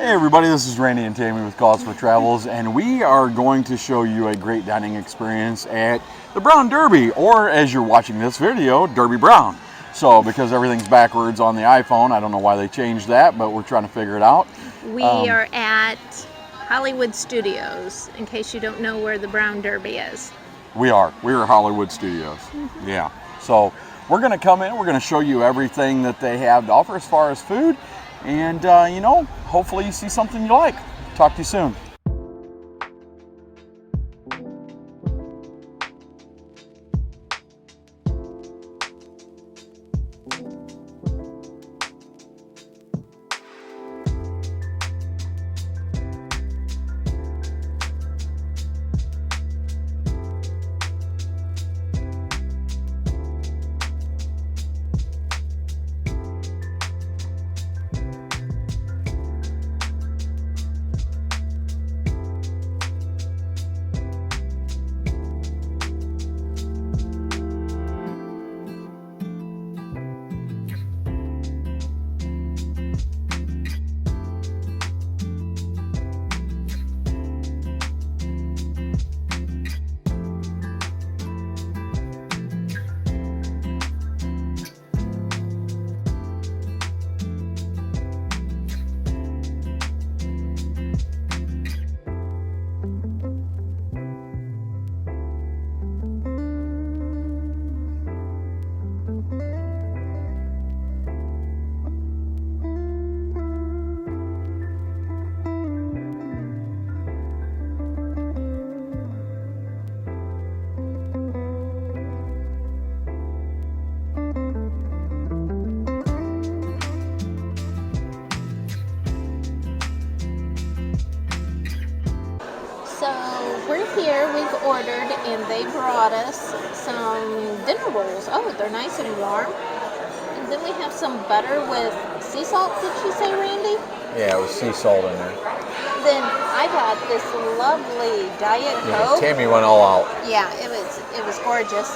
Hey everybody, this is Randy and Tammy with Cause for Travels, and we are going to show you a great dining experience at the Brown Derby, or as you're watching this video, Derby Brown. So because everything's backwards on the iPhone, I don't know why they changed that, but we're trying to figure it out. We are at Hollywood Studios, in case you don't know where the Brown Derby is. We're Hollywood Studios. Yeah. So we're going to come in, we're going to show you everything that they have to offer as far as food. And, hopefully you see something you like. Talk to you soon. So we're here, we've ordered, and they brought us some dinner rolls. Oh, they're nice and warm. And then we have some butter with sea salt, did you say, Randy? Yeah, it was sea salt in there. Then I got this lovely Diet Coke. Tammy went all out. Yeah, it was gorgeous.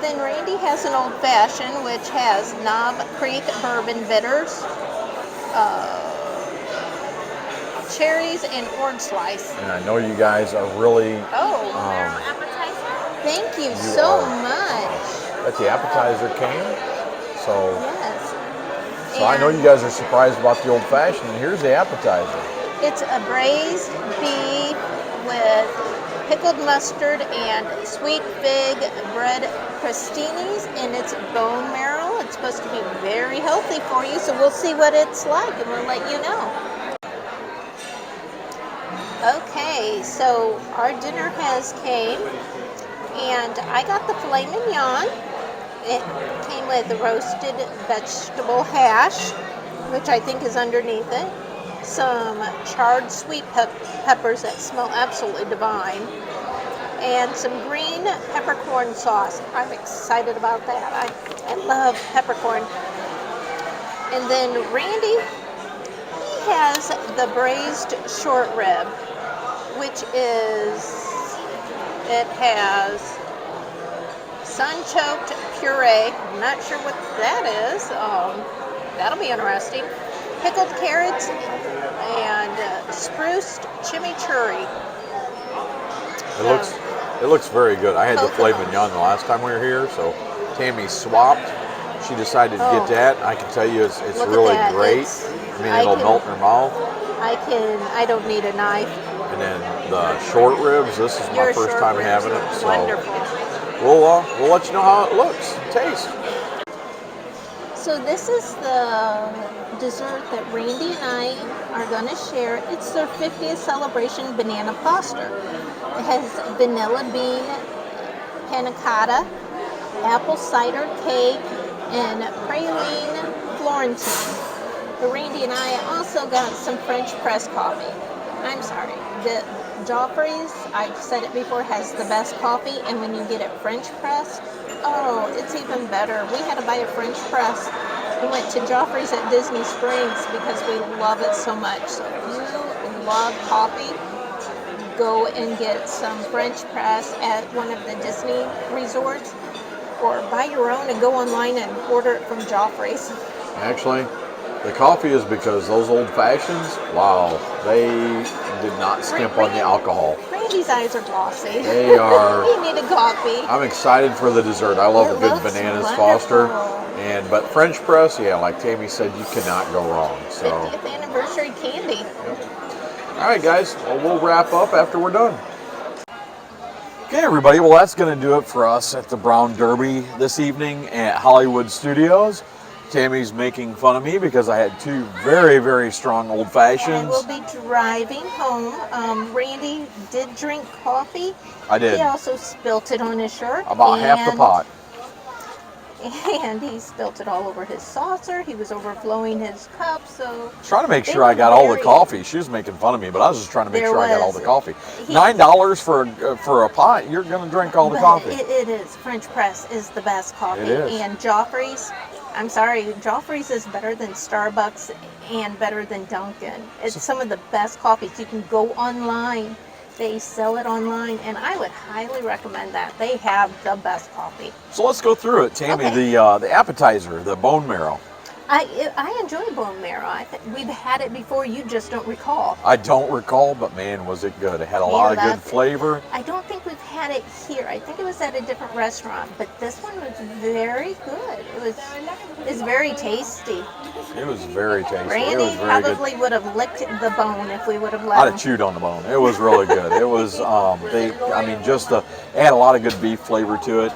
Then Randy has an old fashioned, which has Knob Creek bourbon bitters, cherries, and orange slice. And I know you guys are really... Thank you so much. But the appetizer came, so... Yes. So I know you guys are surprised about the old fashioned, and here's the appetizer. It's a braised beef with pickled mustard and sweet fig bread crostinis, and it's bone marrow. It's supposed to be very healthy for you, so we'll see what it's like, and we'll let you know. Okay, so our dinner has came, and I got the filet mignon. It came with roasted vegetable hash, which I think is underneath it, some charred sweet peppers that smell absolutely divine, and some green peppercorn sauce. I'm excited about that. I love peppercorn. And then Randy, he has the braised short rib, which it has sun-choked puree. I'm not sure what that is. That'll be interesting. Pickled carrots and spruced chimichurri. It looks very good. I had the filet mignon the last time we were here, so Tammy swapped. She decided to get that. I can tell you it's really great. It'll melt in her mouth. I don't need a knife. And then the short ribs, this is my first time having it. So wonderful. We'll let you know how it looks and tastes. So this is the dessert that Randy and I are going to share. It's their 50th celebration banana foster. It has vanilla bean panna cotta, apple cider cake, and praline Florentine. But Randy and I also got some French press coffee. I'm sorry, the Joffrey's, I've said it before, has the best coffee, and when you get it French pressed, oh, it's even better. We had to buy a French press. We went to Joffrey's at Disney Springs because we love it so much. So if you love coffee, go and get some French press at one of the Disney resorts, or buy your own and go online and order it from Joffrey's. Actually, The coffee is because those old fashions, wow, they did not skimp on the alcohol. Randy's eyes are glossy. They are. You need a coffee. I'm excited for the dessert. I love a good bananas Foster. But French press, yeah, like Tammy said, you cannot go wrong. So 50th anniversary candy. All right, guys, well, we'll wrap up after we're done. Okay, everybody, well, that's going to do it for us at the Brown Derby this evening at Hollywood Studios. Tammy's making fun of me because I had two very, very strong old fashions. I will be driving home. Randy did drink coffee. I did. He also spilt it on his shirt. About half the pot. And he spilt it all over his saucer. He was overflowing his cup, so... Trying to make sure I got all the coffee. She was making fun of me, but I was just trying to make sure I got all the coffee. $9 for a pot, you're going to drink all the coffee. It is. French press is the best coffee. It is. And Joffrey's, I'm sorry, Joffrey's is better than Starbucks and better than Dunkin'. It's some of the best coffees. You can go online. They sell it online, and I would highly recommend that. They have the best coffee. So let's go through it, Tammy. Okay. The appetizer, the bone marrow. I enjoy bone marrow. We've had it before. You just don't recall. I don't recall, but man, was it good. It had a lot of good flavor. I don't think we've had it here. I think it was at a different restaurant, but this one was very good. It was very tasty. It was very tasty. Randy probably would have licked the bone if we would have let him. I'd have chewed on the bone. It was really good. It was, it had a lot of good beef flavor to it.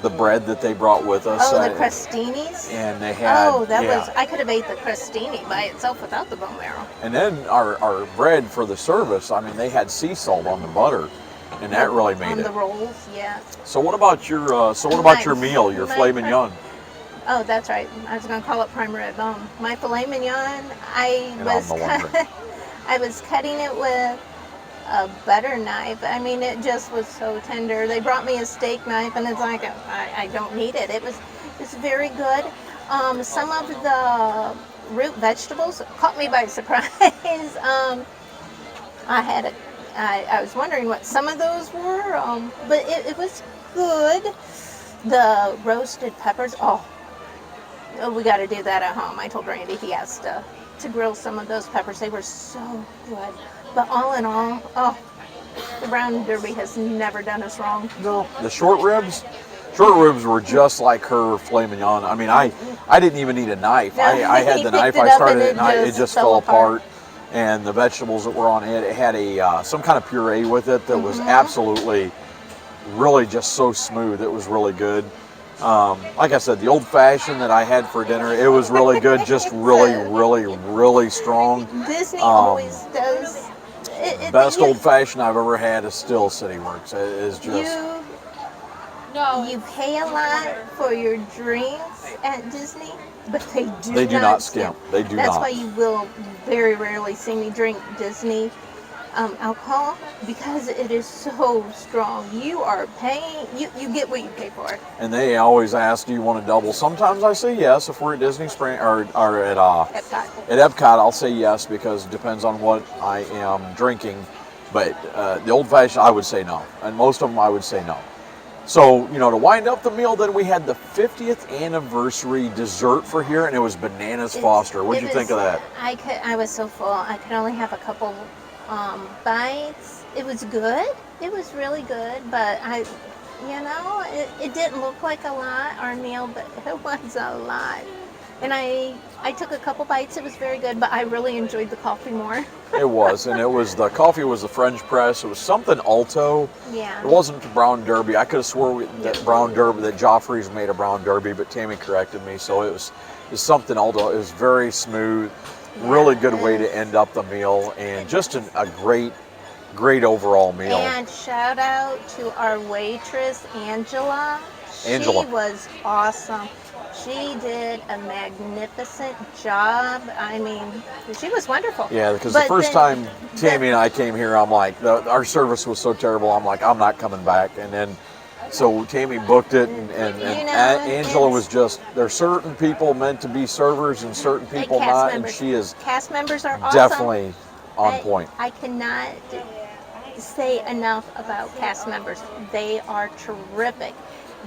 The bread that they brought with us. Oh, the crostinis? And they had... Oh, I could have ate the crostini by itself without the bone marrow. And then our bread for the service, I mean, they had sea salt on the butter, and that really made it. On the rolls, yeah. So what about your meal, your filet mignon? Oh, that's right. I was going to call it prime rib. My filet mignon, I was cutting it with a butter knife. I mean, it just was so tender. They brought me a steak knife, and it's like I don't need it. It's very good. Some of the root vegetables caught me by surprise. I was wondering what some of those were, but it was good. The roasted peppers. Oh, we got to do that at home. I told Randy he has to grill some of those peppers. They were so good. But all in all, the Brown Derby has never done us wrong. No, the short ribs were just like her filet mignon. I mean, I didn't even need a knife. No, I had the knife. I started it, and it just fell apart. And the vegetables that were on it had some kind of puree with it that was absolutely, really just so smooth. It was really good. Like I said, the old fashioned that I had for dinner, it was really good. Just really, really, really strong. Disney always does. Best old fashioned I've ever had is still City Works. It is just. You pay a lot for your drinks at Disney, but they do not skimp. They do not. That's why you will very rarely see me drink Disney alcohol, because it is so strong. You are paying, you get what you pay for. And they always ask, do you want a double? Sometimes I say yes if we're at Disney Spring or at Epcot. At Epcot, I'll say yes because it depends on what I am drinking. But the old fashioned, I would say no, and most of them I would say no. So, to wind up the meal, then we had the 50th anniversary dessert for here, and it was bananas Foster. What did you think of that? I was so full. I could only have a couple bites. It was good. It was really good, but it didn't look like a lot, our meal, but it was a lot. And I took a couple bites. It was very good, but I really enjoyed the coffee more. It was, and the coffee was the French press. It was something Alto. Yeah. It wasn't the Brown Derby. I could have swore that Joffrey's made a Brown Derby, but Tammy corrected me. So it was something Alto. It was very smooth, really good way to end up the meal, and just a great overall meal. And shout out to our waitress, Angela. She was awesome. She did a magnificent job. I mean, she was wonderful. Yeah, because the first time Tammy and I came here, I'm like, our service was so terrible. I'm like, I'm not coming back. And then, so Tammy booked it, and Angela was just, there's certain people meant to be servers and certain people not, and she is cast members are awesome. Definitely on point. I cannot say enough about cast members. They are terrific.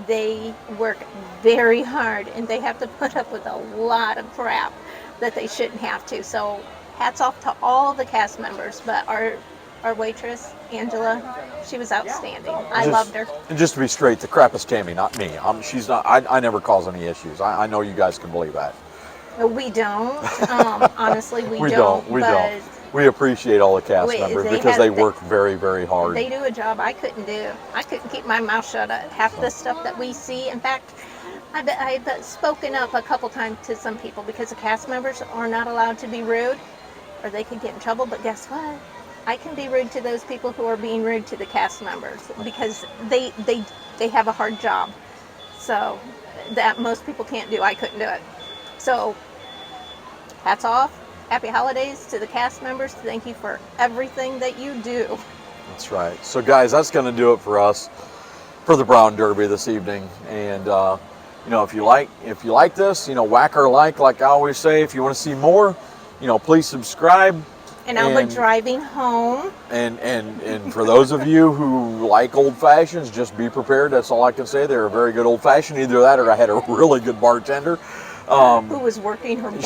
They work very hard, and they have to put up with a lot of crap. that they shouldn't have to. So hats off to all the cast members, but our waitress, Angela, she was outstanding. I loved her. And just to be straight, the crap is Tammy, not me. She's not. I never cause any issues. I know you guys can believe that. We don't. Honestly, we We don't. We but don't. We appreciate all the cast members because they work very, very hard. They do a job I couldn't do. I couldn't keep my mouth shut. Half the stuff that we see. In fact, I've spoken up a couple times to some people because the cast members are not allowed to be rude, or they could get in trouble. But guess what? I can be rude to those people who are being rude to the cast members because they have a hard job. So that most people can't do. I couldn't do it. So hats off. Happy holidays to the cast members. Thank you for everything that you do. That's right. So guys, that's going to do it for us for the Brown Derby this evening. And you know, if you like this, you know, whack our like I always say. If you want to see more, you know, please subscribe. And I'll be driving home. And for those of you who like old fashions, just be prepared. That's all I can say. They're a very good old fashioned. Either that or I had a really good bartender. Who was working her butt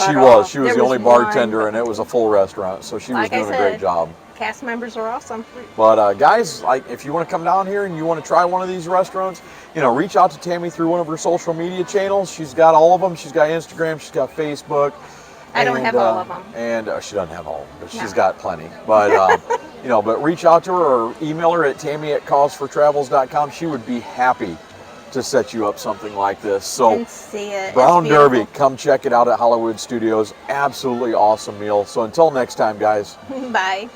She was the only bartender, and it was a full restaurant, so she was doing a great job. Cast members are awesome. But guys, like, if you want to come down here and you want to try one of these restaurants, you know, reach out to Tammy through one of her social media channels. She's got all of them. She's got Instagram, she's got Facebook. I don't have all of them. And she doesn't have all of them, but she's got plenty. But you know, but reach out to her or email her at tammy@causefortravels.com. She would be happy to set you up something like this. So and see it. Brown Derby, come check it out at Hollywood Studios. Absolutely awesome meal. So until next time, guys. Bye.